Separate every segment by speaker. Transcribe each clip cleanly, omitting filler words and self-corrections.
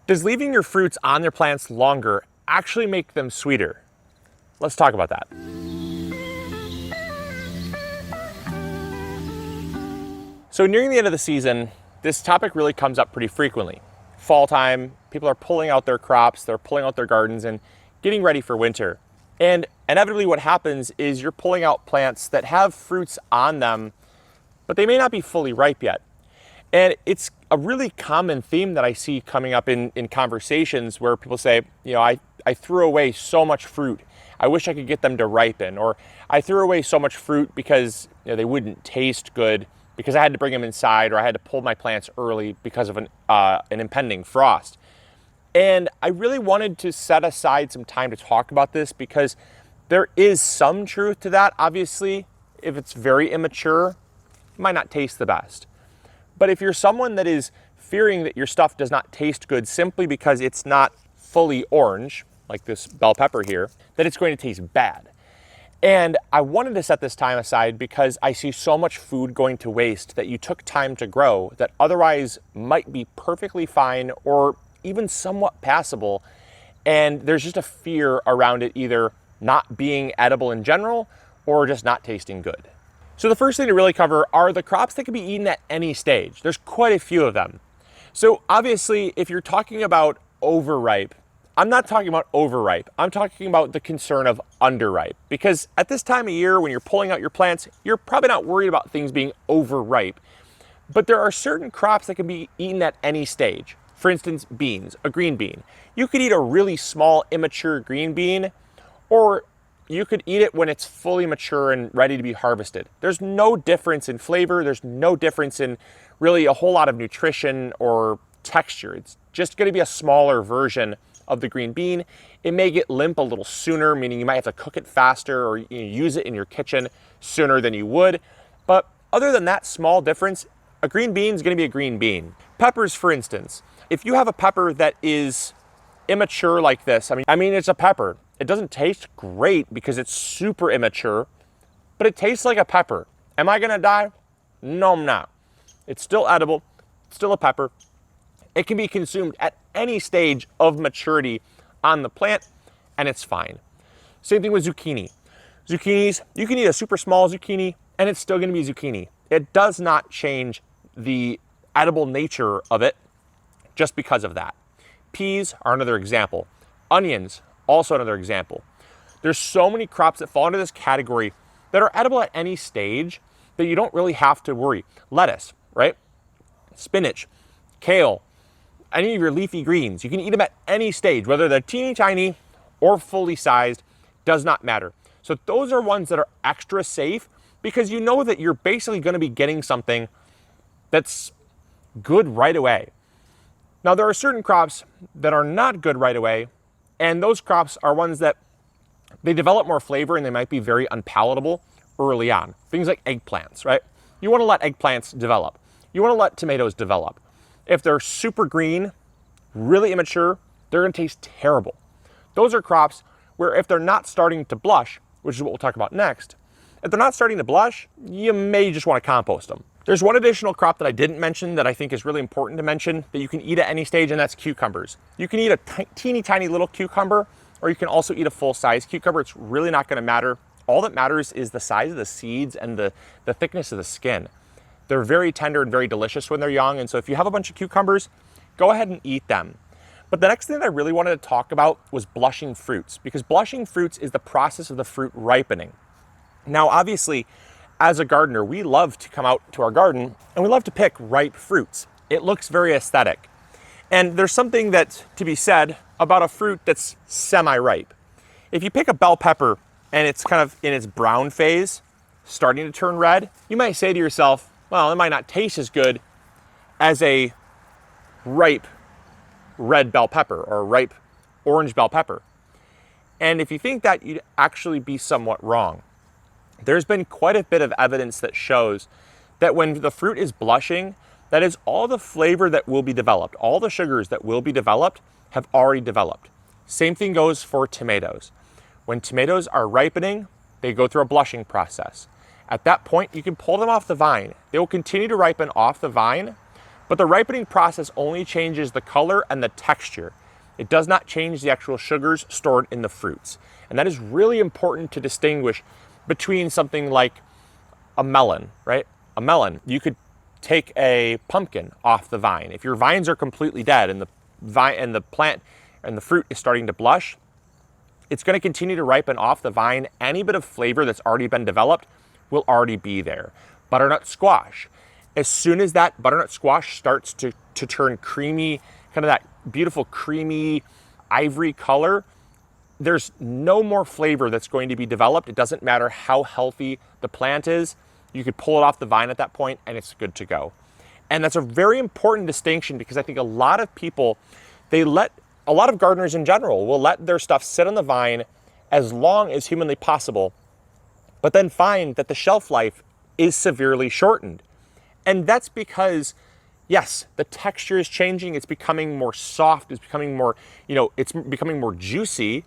Speaker 1: Does leaving your fruits on their plants longer actually make them sweeter? Let's talk about that. So nearing the end of the season, this topic really comes up pretty frequently. Fall time, people are pulling out their crops, they're pulling out their gardens and getting ready for winter. And inevitably what happens is you're pulling out plants that have fruits on them, but they may not be fully ripe yet. And it's a really common theme that I see coming up in conversations where people say, I threw away so much fruit. I wish I could get them to ripen. Or I threw away so much fruit because they wouldn't taste good because I had to bring them inside, or I had to pull my plants early because of an impending frost. And I really wanted to set aside some time to talk about this because there is some truth to that. Obviously, if it's very immature, it might not taste the best. But if you're someone that is fearing that your stuff does not taste good simply because it's not fully orange, like this bell pepper here, that it's going to taste bad. And I wanted to set this time aside because I see so much food going to waste that you took time to grow that otherwise might be perfectly fine or even somewhat passable. And there's just a fear around it either not being edible in general or just not tasting good. So the first thing to really cover are the crops that can be eaten at any stage. There's quite a few of them. So obviously, if you're talking about overripe, I'm not talking about overripe. I'm talking about the concern of underripe. Because at this time of year, when you're pulling out your plants, you're probably not worried about things being overripe. But there are certain crops that can be eaten at any stage. For instance, beans, a green bean. You could eat a really small, immature green bean, or you could eat it when it's fully mature and ready to be harvested. There's no difference in flavor. There's no difference in really a whole lot of nutrition or texture. It's just going to be a smaller version of the green bean. It may get limp a little sooner, meaning you might have to cook it faster or use it in your kitchen sooner than you would. But other than that small difference, a green bean is going to be a green bean. Peppers, for instance, if you have a pepper that is immature like this, I mean, it's a pepper. It doesn't taste great because it's super immature, but it tastes like a pepper. Am I gonna die? No, I'm not. It's still edible, it's still a pepper. It can be consumed at any stage of maturity on the plant, and it's fine. Same thing with zucchini. Zucchinis, you can eat a super small zucchini, and it's still gonna be zucchini. It does not change the edible nature of it just because of that. Peas are another example. Onions, also another example. There's so many crops that fall into this category that are edible at any stage that you don't really have to worry. Lettuce, right? Spinach, kale, any of your leafy greens, you can eat them at any stage, whether they're teeny tiny or fully sized, does not matter. So those are ones that are extra safe because you know that you're basically going to be getting something that's good right away. Now, there are certain crops that are not good right away, and those crops are ones that they develop more flavor and they might be very unpalatable early on. Things like eggplants, right? You want to let eggplants develop. You want to let tomatoes develop. If they're super green, really immature, they're going to taste terrible. Those are crops where if they're not starting to blush, which is what we'll talk about next, if they're not starting to blush, you may just want to compost them. There's one additional crop that I didn't mention that I think is really important to mention that you can eat at any stage, and that's cucumbers. You can eat a teeny tiny little cucumber, or you can also eat a full-size cucumber. It's really not going to matter. All that matters is the size of the seeds and the thickness of the skin. They're very tender and very delicious when they're young, and so if you have a bunch of cucumbers, go ahead and eat them. But the next thing that I really wanted to talk about was blushing fruits, because blushing fruits is the process of the fruit ripening. Now, obviously, as a gardener, we love to come out to our garden and we love to pick ripe fruits. It looks very aesthetic. And there's something that to be said about a fruit that's semi-ripe. If you pick a bell pepper and it's kind of in its brown phase, starting to turn red, you might say to yourself, well, it might not taste as good as a ripe red bell pepper or ripe orange bell pepper. And if you think that, you'd actually be somewhat wrong. There's been quite a bit of evidence that shows that when the fruit is blushing, that is all the flavor that will be developed, all the sugars that will be developed have already developed. Same thing goes for tomatoes. When tomatoes are ripening, they go through a blushing process. At that point, you can pull them off the vine. They will continue to ripen off the vine, But the ripening process only changes the color and the texture. It does not change the actual sugars stored in the fruits. And that is really important to distinguish between something like a melon, right? A melon, you could take a pumpkin off the vine. If your vines are completely dead and the vine and the plant and the fruit is starting to blush, it's going to continue to ripen off the vine. Any bit of flavor that's already been developed will already be there. Butternut squash. As soon as that butternut squash starts to turn creamy, kind of that beautiful creamy ivory color, there's no more flavor that's going to be developed. It doesn't matter how healthy the plant is. You could pull it off the vine at that point and it's good to go. And that's a very important distinction, because I think a lot of people, a lot of gardeners in general will let their stuff sit on the vine as long as humanly possible, but then find that the shelf life is severely shortened. And that's because, yes, the texture is changing. It's becoming more soft. It's becoming more, it's becoming more juicy,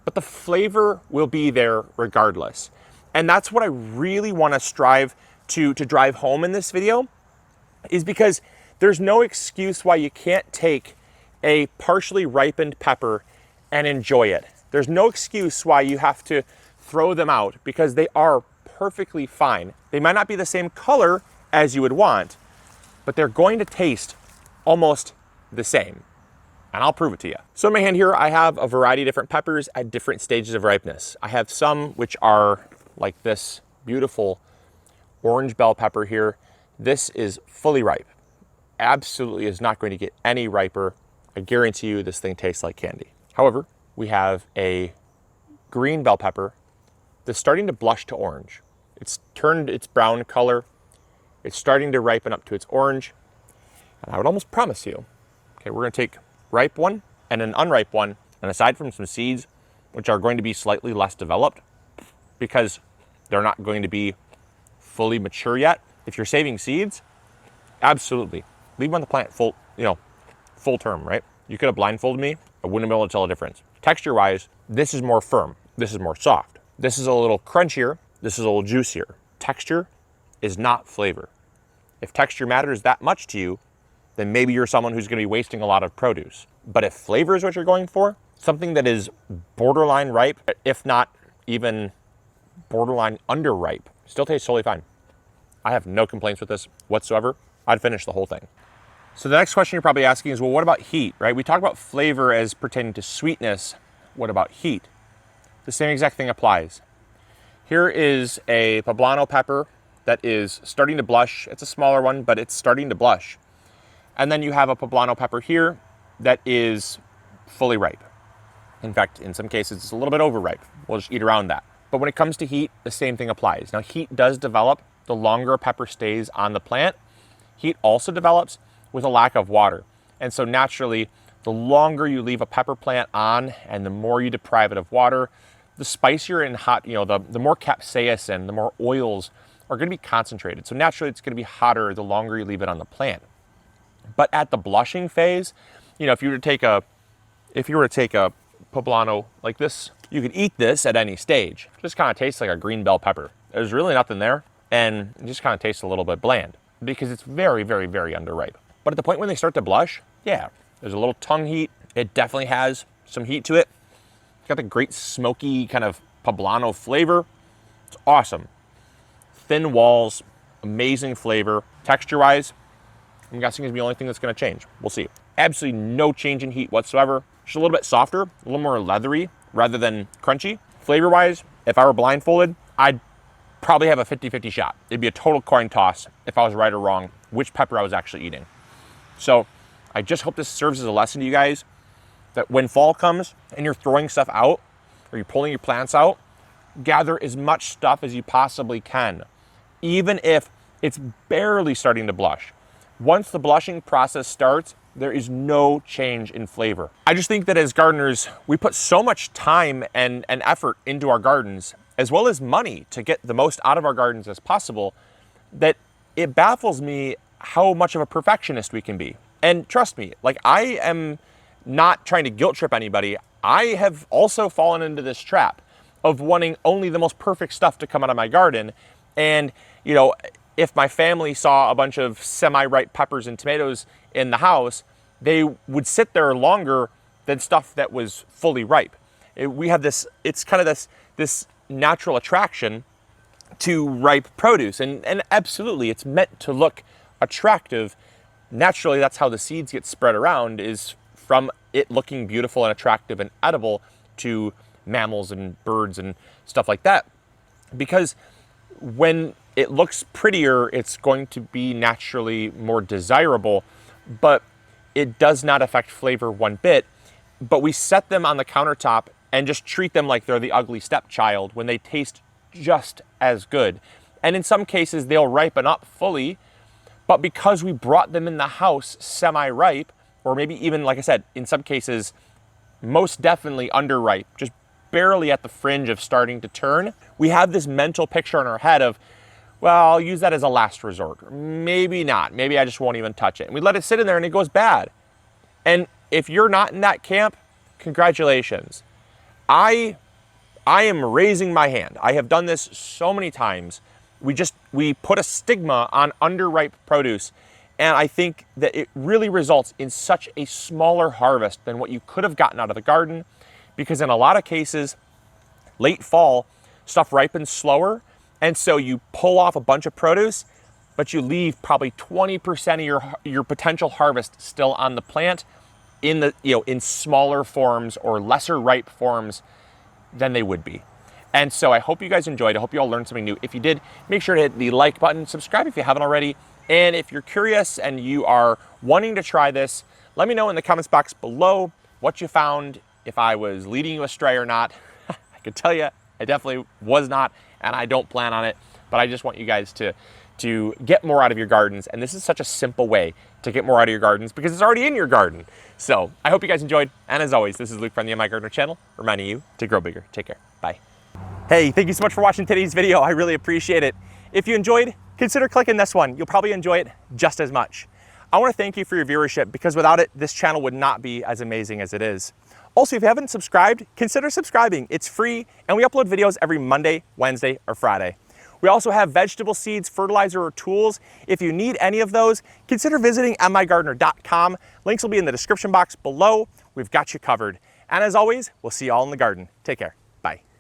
Speaker 1: but the flavor will be there regardless. And that's what I really want to strive to drive home in this video, is because there's no excuse why you can't take a partially ripened pepper and enjoy it. There's no excuse why you have to throw them out, because they are perfectly fine. They might not be the same color as you would want, but they're going to taste almost the same. And I'll prove it to you. So in my hand here, I have a variety of different peppers at different stages of ripeness. I have some which are like this beautiful orange bell pepper here. This is fully ripe. Absolutely is not going to get any riper. I guarantee you this thing tastes like candy. However, we have a green bell pepper that's starting to blush to orange. It's turned its brown color. It's starting to ripen up to its orange. And I would almost promise you, okay, we're gonna take ripe one and an unripe one, and aside from some seeds, which are going to be slightly less developed because they're not going to be fully mature yet. If you're saving seeds, absolutely, leave them on the plant full term, right? You could have blindfolded me, I wouldn't be able to tell the difference. Texture-wise, this is more firm. This is more soft. This is a little crunchier. This is a little juicier. Texture is not flavor. If texture matters that much to you, then maybe you're someone who's going to be wasting a lot of produce. But if flavor is what you're going for, something that is borderline ripe, if not even borderline underripe, still tastes totally fine. I have no complaints with this whatsoever. I'd finish the whole thing. So the next question you're probably asking is, well, what about heat, right? We talk about flavor as pertaining to sweetness. What about heat? The same exact thing applies. Here is a poblano pepper that is starting to blush. It's a smaller one, but it's starting to blush. And then you have a poblano pepper here that is fully ripe. In fact, in some cases, it's a little bit overripe. We'll just eat around that. But when it comes to heat, the same thing applies. Now, heat does develop the longer a pepper stays on the plant. Heat also develops with a lack of water. And so naturally, the longer you leave a pepper plant on and the more you deprive it of water, the spicier and hot, the more capsaicin, the more oils are going to be concentrated. So naturally, it's going to be hotter the longer you leave it on the plant. But at the blushing phase, if you were to take a poblano like this, you could eat this at any stage. It just kind of tastes like a green bell pepper. There's really nothing there, and it just kind of tastes a little bit bland because it's very, very, very underripe. But at the point when they start to blush, yeah, there's a little tongue heat. It definitely has some heat to it. It's got the great smoky kind of poblano flavor. It's awesome. Thin walls, amazing flavor. Texture-wise, I'm guessing is the only thing that's going to change. We'll see. Absolutely no change in heat whatsoever. Just a little bit softer, a little more leathery rather than crunchy. Flavor-wise, if I were blindfolded, I'd probably have a 50-50 shot. It'd be a total coin toss if I was right or wrong which pepper I was actually eating. So I just hope this serves as a lesson to you guys that when fall comes and you're throwing stuff out or you're pulling your plants out, gather as much stuff as you possibly can, even if it's barely starting to blush. Once the blushing process starts, there is no change in flavor. I just think that as gardeners, we put so much time and effort into our gardens, as well as money to get the most out of our gardens as possible, that it baffles me how much of a perfectionist we can be. And trust me, like, I am not trying to guilt trip anybody. I have also fallen into this trap of wanting only the most perfect stuff to come out of my garden. And, if my family saw a bunch of semi-ripe peppers and tomatoes in the house, they would sit there longer than stuff that was fully ripe. We have this, it's kind of this natural attraction to ripe produce. And absolutely, it's meant to look attractive. Naturally, that's how the seeds get spread around, is from it looking beautiful and attractive and edible to mammals and birds and stuff like that. Because when it looks prettier, it's going to be naturally more desirable, but it does not affect flavor one bit. But we set them on the countertop and just treat them like they're the ugly stepchild when they taste just as good. And in some cases, they'll ripen up fully, but because we brought them in the house semi-ripe, or maybe even, like I said, in some cases, most definitely underripe, just barely at the fringe of starting to turn, we have this mental picture in our head of, well, I'll use that as a last resort. Maybe not. Maybe I just won't even touch it. And we let it sit in there and it goes bad. And if you're not in that camp, congratulations. I am raising my hand. I have done this so many times. We put a stigma on underripe produce, and I think that it really results in such a smaller harvest than what you could have gotten out of the garden, because in a lot of cases, late fall, stuff ripens slower, and so you pull off a bunch of produce, but you leave probably 20% of your potential harvest still on the plant in smaller forms or lesser ripe forms than they would be. And so I hope you guys enjoyed. I hope you all learned something new. If you did, make sure to hit the like button, subscribe if you haven't already. And if you're curious and you are wanting to try this, let me know in the comments box below what you found, if I was leading you astray or not. I can tell you, I definitely was not, and I don't plan on it, but I just want you guys to get more out of your gardens. And this is such a simple way to get more out of your gardens because it's already in your garden. So I hope you guys enjoyed. And as always, this is Luke from the MIgardener channel, reminding you to grow bigger. Take care. Bye. Hey, thank you so much for watching today's video. I really appreciate it. If you enjoyed, consider clicking this one. You'll probably enjoy it just as much. I want to thank you for your viewership, because without it, this channel would not be as amazing as it is. Also, if you haven't subscribed, consider subscribing. It's free, and we upload videos every Monday, Wednesday, or Friday. We also have vegetable seeds, fertilizer, or tools. If you need any of those, consider visiting MIgardener.com. Links will be in the description box below. We've got you covered. And as always, we'll see you all in the garden. Take care. Bye.